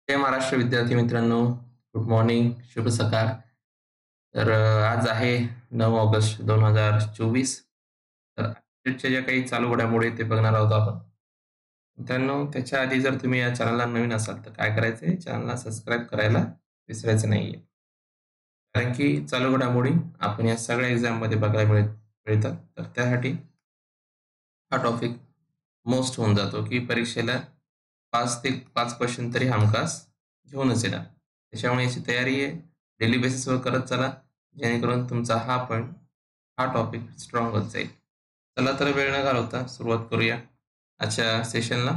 जय महाराष्ट्र विद्यार्थी मित्रांनो, good morning, शुभ सकाळ. आज आहे 9 ऑगस्ट 2024. तर अपडेटच्या ज्या काही चालू घडामोडी ते बघणार आहोत आपण. मित्रांनो, त्याच्या आधी जर तुम्ही या चॅनलला नवीन असाल तर काय करायचं आहे, चॅनलला सबस्क्राईब करायला विसरायचं नाहीये. कारण की चालू घडामोडी आपण या सगळ्या एक्झाममध्ये बघायला मिळतात. तर त्यासाठी हा टॉपिक मोस्ट होऊन जातो, की परीक्षेला 5 ते 5 क्वेश्चन तरी हमखास घेऊनच येणार. त्याच्यामुळे याची तयारी आहे डेली बेसिसवर करत चला, जेणेकरून तुमचा हा टॉपिक स्ट्रॉंग होत जाईल. चला तर वेळ न घालवता सुरुवात करूया आजच्या सेशनला.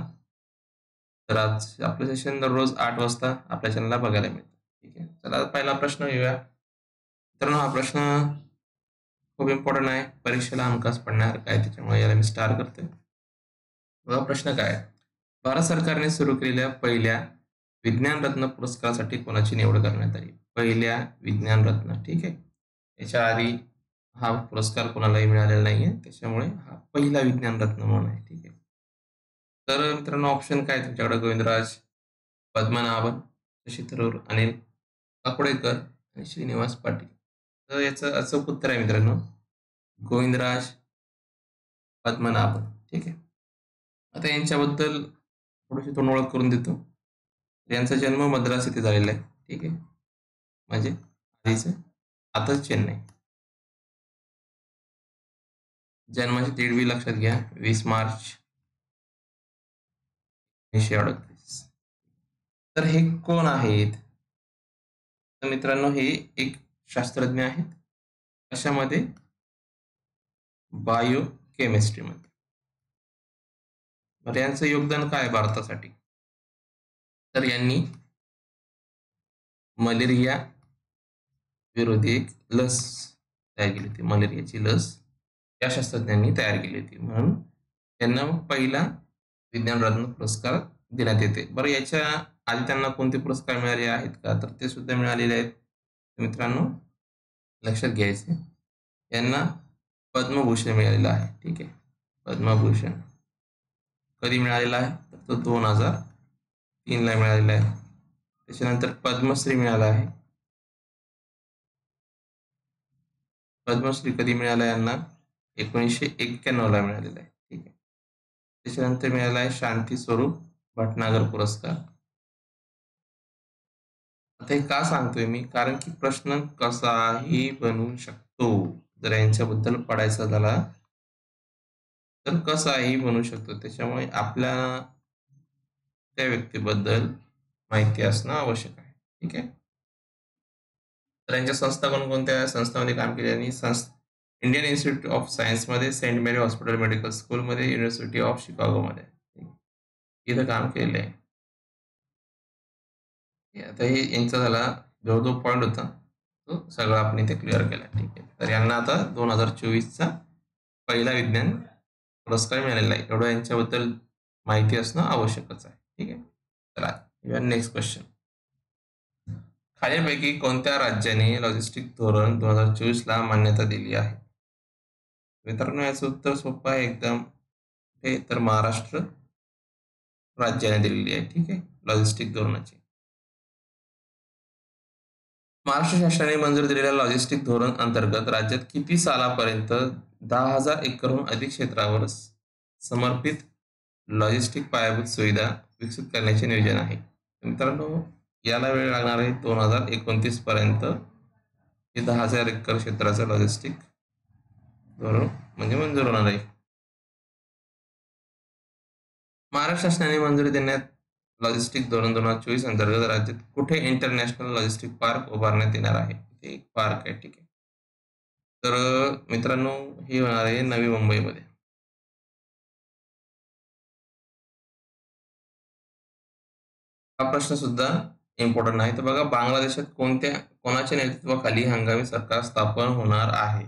तर आज आपलं सेशन दररोज 8 वाजता आपल्या चॅनलला बघायला मिळतं. ठीक आहे. चला पहिला प्रश्न घेऊया. मित्रांनो, हा प्रश्न खूप इम्पॉर्टंट आहे. परीक्षेला हमखास पडणार काय, त्याच्यामुळे याला मी स्टार करतोय. बघा प्रश्न काय आहे? भारत सरकारने सुरू केलेल्या पहिल्या विज्ञान रत्न पुरस्कारासाठी कोणाची निवड करण्यात आली? पहिल्या विज्ञान रत्न. ठीक आहे. याच्या आधी हा पुरस्कार कोणालाही मिळालेला नाहीये, त्याच्यामुळे हा पहिला विज्ञान रत्न म्हणून आहे. ठीक आहे. तर मित्रांनो, ऑप्शन काय तुमच्याकडे? गोविंदराज, पद्मनाभन, शशी थरूर, अनिल काकोडेकर आणि श्रीनिवास पाटील. तर याचं अचूक उत्तर आहे मित्रांनो, गोविंदराज पद्मनाभन. ठीक आहे. आता यांच्याबद्दल थोडीशी ओळख करून देतो. यांचा जन्म मद्रास येथे झालेला आहे. ठीक आहे. म्हणजे आधीचं आताच चेन्नई. जन्माची तिडवी लक्षात घ्या, 20 मार्च 1938. तर हे कोण आहेत? तर मित्रांनो, हे एक शास्त्रज्ञ आहेत. कशामध्ये? बायो केमिस्ट्रीमध्ये. तर यांचं योगदान काय भारतासाठी? तर यांनी मलेरिया विरोधी एक लस तयार केली होती. मलेरियाची लस या शास्त्रज्ञांनी तयार केली होती, म्हणून त्यांना पहिला विज्ञान रत्न पुरस्कार देण्यात येते. बरं, याच्या आधी त्यांना कोणते पुरस्कार मिळाले आहेत का? तर ते सुद्धा मिळालेले आहेत. मित्रांनो, लक्षात घ्यायचे, यांना पद्मभूषण मिळालेला आहे. ठीक आहे. पद्मभूषण कधी मिळालेला आहे? तर तो 2003 ला मिळालेला आहे. त्याच्यानंतर पद्मश्री मिळाला आहे. पद्मश्री कधी मिळाला यांना? 1991 ला मिळालेला आहे. ठीक आहे. त्याच्यानंतर मिळाला आहे शांती स्वरूप भटनागर पुरस्कार. आता हे का सांगतोय मी? कारण की प्रश्न कसाही बनवू शकतो. जर यांच्याबद्दल पडायचा झाला तर कसाही बनवू शकतो. त्याच्यामुळे आपल्या त्या व्यक्तीबद्दल माहिती असणं आवश्यक आहे. ठीक आहे. तर यांच्या संस्था कोणकोणत्या संस्थांमध्ये काम केले? आणि इंडियन इन्स्टिट्यूट ऑफ सायन्समध्ये, सेंट मेरी हॉस्पिटल मेडिकल स्कूलमध्ये, युनिव्हर्सिटी ऑफ शिकागोमध्ये इथं काम केलेलं आहे. आता हे यांचा झाला जो पॉईंट होता तो सगळा आपण इथे क्लिअर केला. ठीक आहे. तर यांना आता 2024चा पहिला विज्ञान पुरस्कार मिळालेला आहे. एवढं यांच्याबद्दल माहिती असणं आवश्यकच आहे. ठीक आहे. चला नेक्स्ट क्वेश्चन. खालीलपैकी कोणत्या राज्याने लॉजिस्टिक धोरण 2024 ला मान्यता दिली आहे? मित्रांनो, याचं उत्तर सोपं आहे एकदम. हे तर महाराष्ट्र राज्याने दिलेली आहे. ठीक आहे. लॉजिस्टिक धोरणाची महाराष्ट्र शासनाने मंजूर दिलेल्या लॉजिस्टिक धोरण अंतर्गत राज्यात किती सालापर्यंत 10,000 एकरहून अधिक क्षेत्रावर समर्पित लॉजिस्टिक पायाभूत सुविधा विकसित करण्याचे नियोजन आहे? मित्रांनो, याला वेळ लागणार आहे 2029 पर्यंत हे 10,000 एकर क्षेत्राचं लॉजिस्टिक धोरण म्हणजे मंजूर होणार आहे. महाराष्ट्र शासनाने मंजुरी देण्यात लॉजिस्टिक धोरण 2024 अंतर्गत राज्यात कुठे इंटरनॅशनल लॉजिस्टिक पार्क उभारण्यात येणार आहे? ते एक पार्क आहे. ठीक आहे. तर मित्रांनो, हे होणार आहे नवी मुंबईमध्ये. हा प्रश्न सुद्धा इम्पॉर्टंट आहे. तर बघा, बांगलादेशात कोणाच्या नेतृत्वाखाली हंगामी सरकार स्थापन होणार आहे?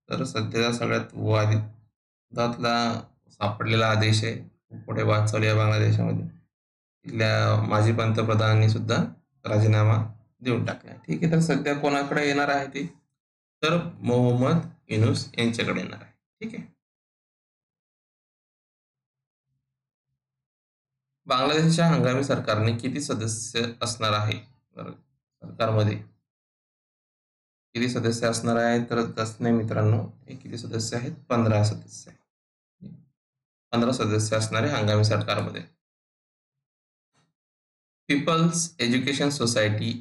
तर सध्या सगळ्यात वादातला सापडलेला आदेश आहे. खूप मोठे वाद चालू आहे बांगलादेशामध्ये. इथल्या माजी पंतप्रधानांनी सुद्धा राजीनामा देऊन टाकला. ठीक आहे. तर सध्या कोणाकडे येणार आहे ते? तर मोहम्मद युनूस यांच्याकडे येणार आहे. ठीक आहे. बांगलादेशच्या हंगामी सरकारने किती सदस्य असणार आहे? सरकारमध्ये किती सदस्य असणार आहे? तर तसं नाही मित्रांनो, हे किती सदस्य आहेत? 15 सदस्य. 15 सदस्य असणारे हंगामी सरकारमध्ये. पीपल्स एज्युकेशन सोसायटी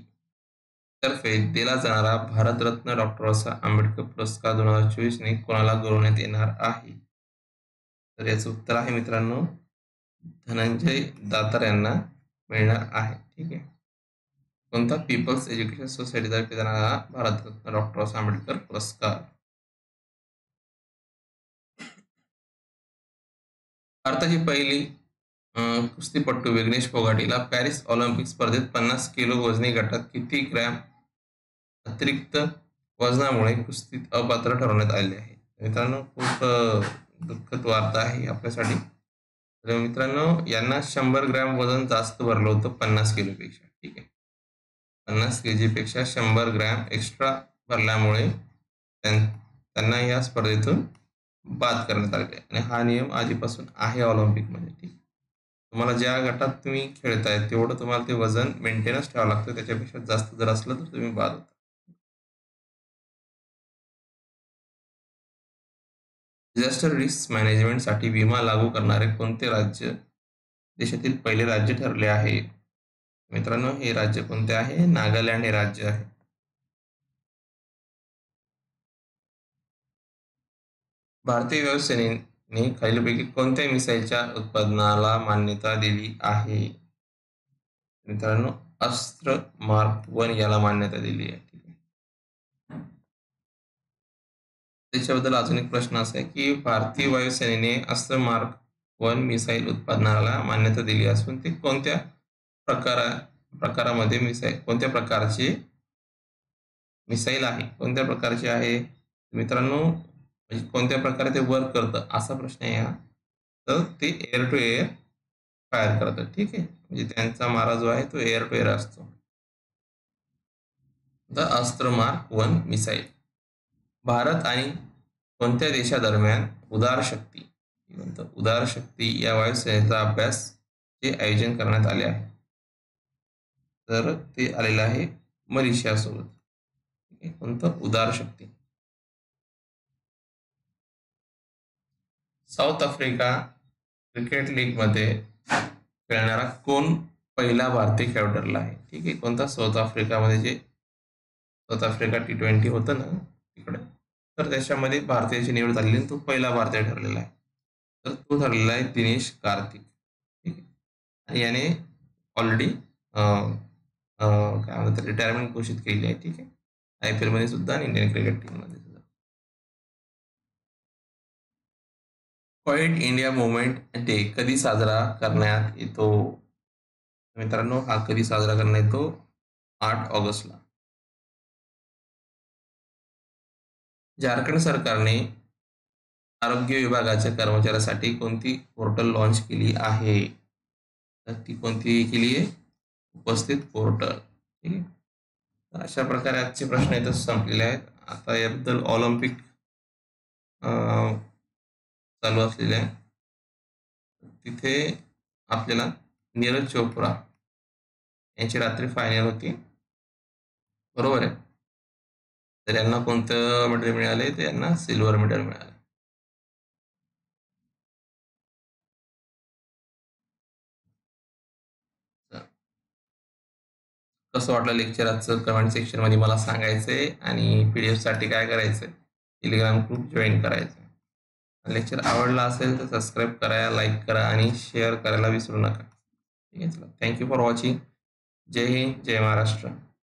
तर्फे दिला जाणारा भारतरत्न डॉक्टर बाबासाहेब आंबेडकर पुरस्कार 2024 ने कोणाला गौरवण्यात येणार आहे? तर याचं उत्तर आहे मित्रांनो, धनंजय दातार यांना मिळणार आहे. ठीक आहे. कोणता? पीपल्स एज्युकेशन सोसायटी तर्फे देणारा भारतरत्न डॉक्टर बाबासाहेब आंबेडकर पुरस्कार. भारताची पहिली कुस्तीपटू विघ्नेश फोगाटीला पॅरिस ऑलिम्पिक स्पर्धेत 50 किलो वजनी गटात किती ग्रॅम अतिरिक्त वजनामुळे कुस्तीत अपात्र ठरवण्यात आले आहे? मित्रांनो, खूप दुःखद वार्ता आहे आपल्यासाठी. तर मित्रांनो, यांना 100 ग्रॅम वजन जास्त भरलं होतं 50 किलोपेक्षा. ठीक आहे. 50 kg पेक्षा 100 ग्रॅम एक्स्ट्रा भरल्यामुळे त्यांना या स्पर्धेतून बाद करण्यात आले आणि हा नियम आधीपासून आहे ऑलिम्पिकमध्ये. ठीक. तुम्हाला ज्या गटात तुम्ही खेळताय तेवढं तुम्हाला ते वजन मेंटेनच ठेवावं लागतं. त्याच्यापेक्षा जास्त जर असलं तर तुम्ही बाद होता. डिझास्टर रिस्क मॅनेजमेंटसाठी विमा लागू करणारे कोणते राज्य देशातील पहिले राज्य ठरले आहे? मित्रांनो, हे राज्य कोणते आहे? नागालँड हे राज्य आहे. भारतीय वायुसेनेने खालीलपैकी कोणत्या मिसाईलच्या उत्पादनाला मान्यता दिली आहे? मित्रांनो, अस्त्र मार्क 1 याला मान्यता दिली आहे. ठीक आहे. त्याच्याबद्दल अजून एक प्रश्न असा आहे की भारतीय वायुसेनेने अस्त्र मार्क 1 मिसाईल उत्पादनाला मान्यता दिली असून ते कोणत्या प्रकारामध्ये मिसाईल कोणत्या प्रकारचे मिसाईल आहे? कोणत्या प्रकारचे आहे मित्रांनो? म्हणजे कोणत्या प्रकारे ते वर्क करतं असा प्रश्न आहे हा. तर ते एअर टू एअर फायर करतं. ठीक आहे. म्हणजे त्यांचा मारा जो आहे तो एअर टू एअर असतो. द अस्त्र मार्क 1 मिसाईल. भारत आणि कोणत्या देशादरम्यान उदार शक्ती या वायुसेनेचा अभ्यासचे आयोजन करण्यात आले आहे? तर ते आलेलं आहे मलेशियासोबत. कोणतं? उदार शक्ती. साऊथ आफ्रिका क्रिकेट लीगमध्ये खेळणारा कोण पहिला भारतीय खेळाडू ठरला आहे? ठीक आहे. कोणता? साऊथ आफ्रिकामध्ये जे साऊथ आफ्रिका T20 होतं ना तिकडे, तर त्याच्यामध्ये भारतीयाची निवड झालेली तो पहिला भारतीय ठरलेला आहे. तर तो ठरलेला आहे दिनेश कार्तिक. ठीक आहे. आणि याने ऑलरेडी काय म्हणतात रिटायरमेंट घोषित केली आहे. ठीक आहे. IPL मध्ये सुद्धा आणि इंडियन क्रिकेट टीममध्ये सुद्धा. क्वाइट इंडिया मुवमेंट डे कधी साजरा करण्यात येतो? मित्रांनो, हा कधी साजरा करण्यात येतो? 8 ऑगस्टला. झारखंड सरकारने आरोग्य विभागाच्या कर्मचाऱ्यासाठी कोणती पोर्टल लॉन्च केली आहे? तर ती कोणती केली आहे? उपस्थित पोर्टल. ठीक आहे. तर अशा प्रकारे आजचे प्रश्न इथं संपलेले आहेत. आता याबद्दल ऑलिम्पिक चालू असलेले आहे. तिथे आपल्याला नीरज चोप्रा यांची रात्री फायनल होती, बरोबर आहे. तर यांना कोणतं मेडल मिळाले? तर यांना सिल्वर मेडल मिळाले. कसं वाटलं लेक्चर आजचं कमेंट सेक्शनमध्ये मला सांगायचंय आणि PDF साठी काय करायचंय? टेलिग्राम ग्रुप जॉईन करायचं. लेक्चर आवडला असेल तर सबस्क्राईब करा, लाईक करा आणि शेअर करायला विसरू नका. ठीक आहे. चला, थँक्यू फॉर वॉचिंग. जय हिंद, जय महाराष्ट्र.